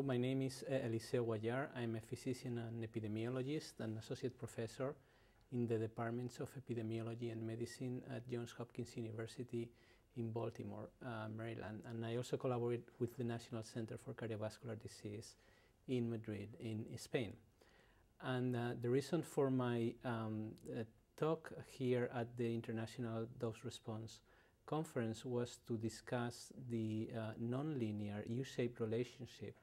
My name is Eliseo Guallar. I'm a physician and epidemiologist and associate professor in the departments of epidemiology and medicine at Johns Hopkins University in Baltimore, Maryland. And I also collaborate with the National Center for Cardiovascular Disease in Madrid, in Spain. And the reason for my talk here at the International Dose Response Conference was to discuss the nonlinear U-shaped relationship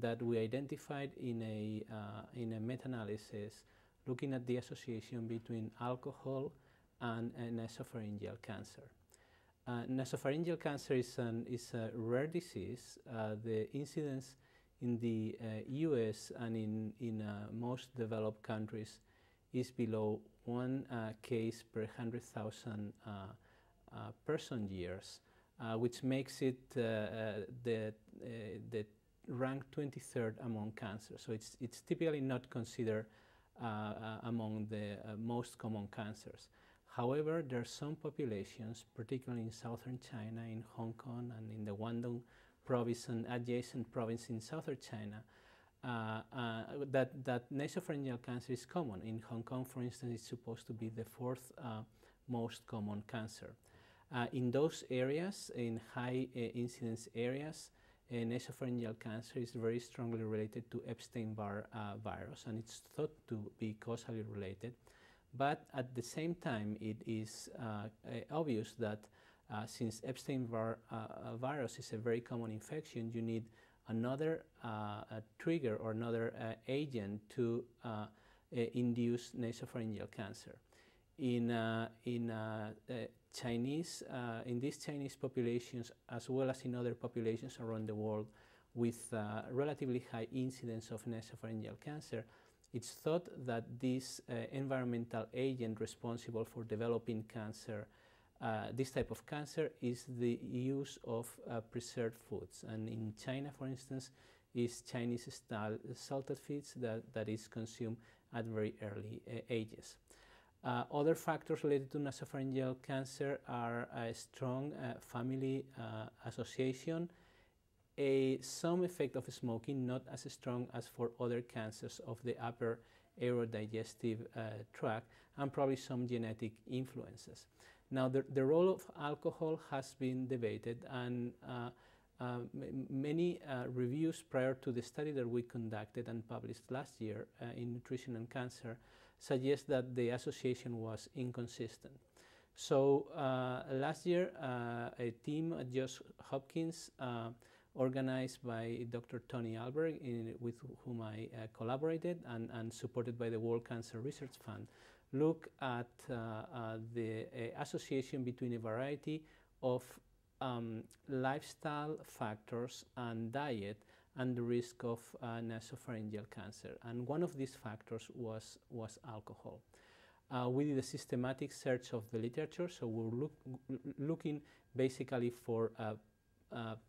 that we identified in a meta-analysis looking at the association between alcohol and nasopharyngeal cancer. Nasopharyngeal cancer is a rare disease. The incidence in the US and in most developed countries is below 1 case per 100,000 person years, which makes it the ranked 23rd among cancers. So it's typically not considered among the most common cancers. However, there are some populations, particularly in southern China, in Hong Kong, and in the Guangdong province and adjacent province in southern China, that nasopharyngeal cancer is common. In Hong Kong, for instance, it's supposed to be the fourth most common cancer. In those areas, in high incidence areas, nasopharyngeal cancer is very strongly related to Epstein-Barr virus, and it's thought to be causally related. But at the same time, it is obvious that since Epstein-Barr virus is a very common infection, you need another trigger or another agent to induce nasopharyngeal cancer. In these Chinese populations, as well as in other populations around the world with relatively high incidence of nasopharyngeal cancer, it's thought that this environmental agent responsible for developing cancer, this type of cancer, is the use of preserved foods. And in China, for instance, is Chinese-style salted foods that is consumed at very early ages. Other factors related to nasopharyngeal cancer are a strong family association, some effect of smoking, not as strong as for other cancers of the upper aerodigestive tract, and probably some genetic influences. Now, the role of alcohol has been debated, and many reviews prior to the study that we conducted and published last year in Nutrition and Cancer suggest that the association was inconsistent. So last year, a team at Johns Hopkins organized by Dr. Tony Alberg, with whom I collaborated and supported by the World Cancer Research Fund, looked at the association between a variety of lifestyle factors and diet and the risk of nasopharyngeal cancer. And one of these factors was alcohol. We did a systematic search of the literature, so we're looking basically for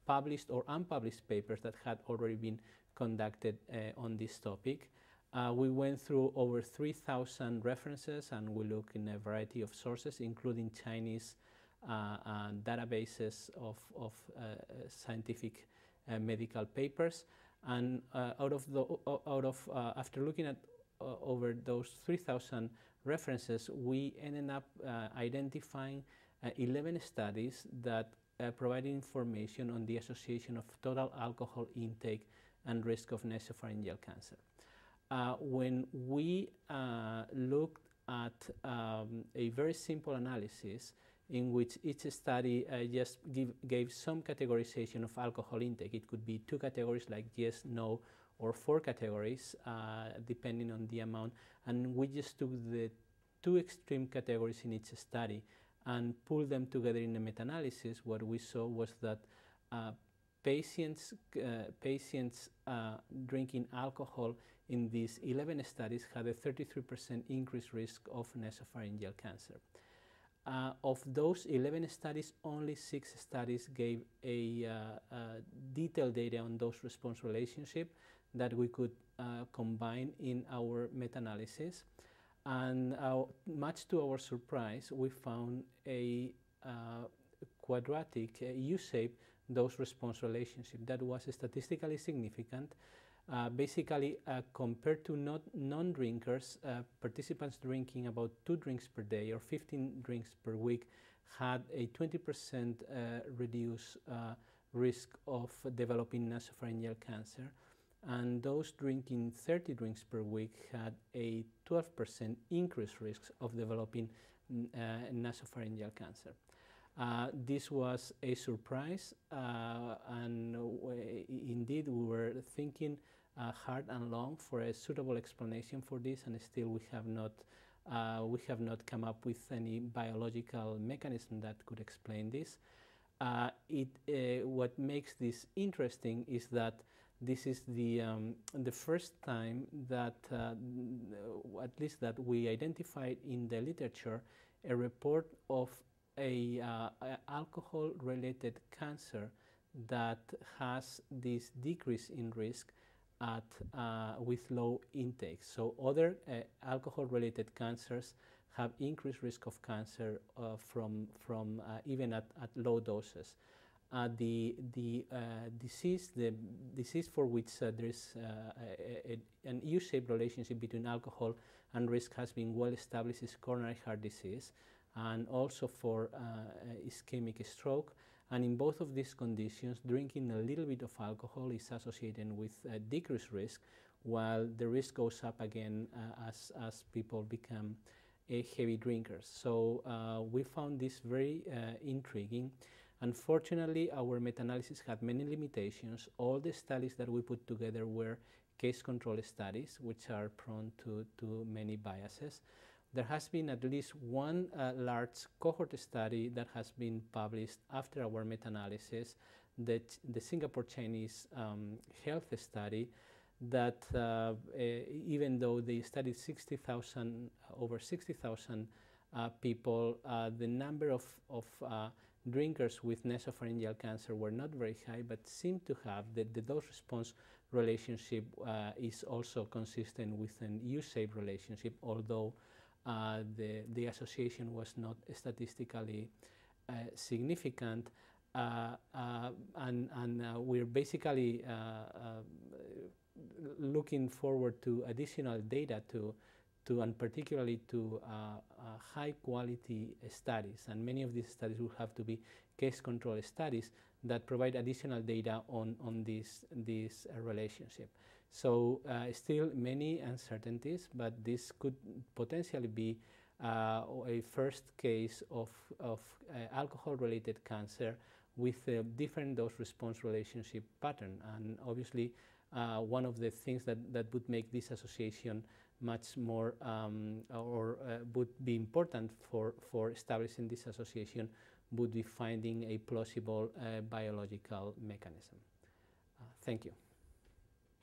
published or unpublished papers that had already been conducted on this topic. We went through over 3,000 references, and we looked in a variety of sources, including Chinese databases of scientific medical papers. And after looking at over those 3,000 references, we ended up identifying 11 studies that provided information on the association of total alcohol intake and risk of nasopharyngeal cancer. When we looked at a very simple analysis in which each study just gave some categorization of alcohol intake. It could be 2 categories like yes, no, or 4 categories depending on the amount. And we just took the 2 extreme categories in each study and pulled them together in a meta-analysis. What we saw was that patients drinking alcohol in these 11 studies had a 33% increased risk of nasopharyngeal cancer. Of those 11 studies, only 6 studies gave a detailed data on dose-response relationship that we could combine in our meta-analysis. And much to our surprise, we found a quadratic U-shape dose-response relationship that was statistically significant. Basically, compared to non-drinkers, participants drinking about 2 drinks per day or 15 drinks per week had a 20% reduced risk of developing nasopharyngeal cancer, and those drinking 30 drinks per week had a 12% increased risk of developing nasopharyngeal cancer. This was a surprise, and indeed we were thinking hard and long for a suitable explanation for this, and still we have not come up with any biological mechanism that could explain this. What makes this interesting is that this is the first time that, at least that we identified in the literature, a report of a alcohol-related cancer that has this decrease in risk at with low intake. So other alcohol-related cancers have increased risk of cancer from even at low doses. The disease for which there is an U-shaped relationship between alcohol and risk has been well established is coronary heart disease, and also for ischemic stroke. And in both of these conditions, drinking a little bit of alcohol is associated with decreased risk, while the risk goes up again as people become heavy drinkers. So we found this very intriguing. Unfortunately, our meta-analysis had many limitations. All the studies that we put together were case control studies, which are prone to many biases. There has been at least one large cohort study that has been published after our meta-analysis, the Singapore Chinese health study, that even though they studied over 60,000 people, the number of drinkers with nasopharyngeal cancer were not very high, but seem to have the dose-response relationship is also consistent with an U-shaped relationship, although the association was not statistically significant, and we're basically looking forward to additional data and particularly to high quality studies, and many of these studies will have to be case control studies that provide additional data on this relationship. So still many uncertainties, but this could potentially be a first case of alcohol-related cancer with a different dose-response relationship pattern. And obviously, one of the things that would make this association much more would be important for establishing this association would be finding a plausible biological mechanism. Thank you.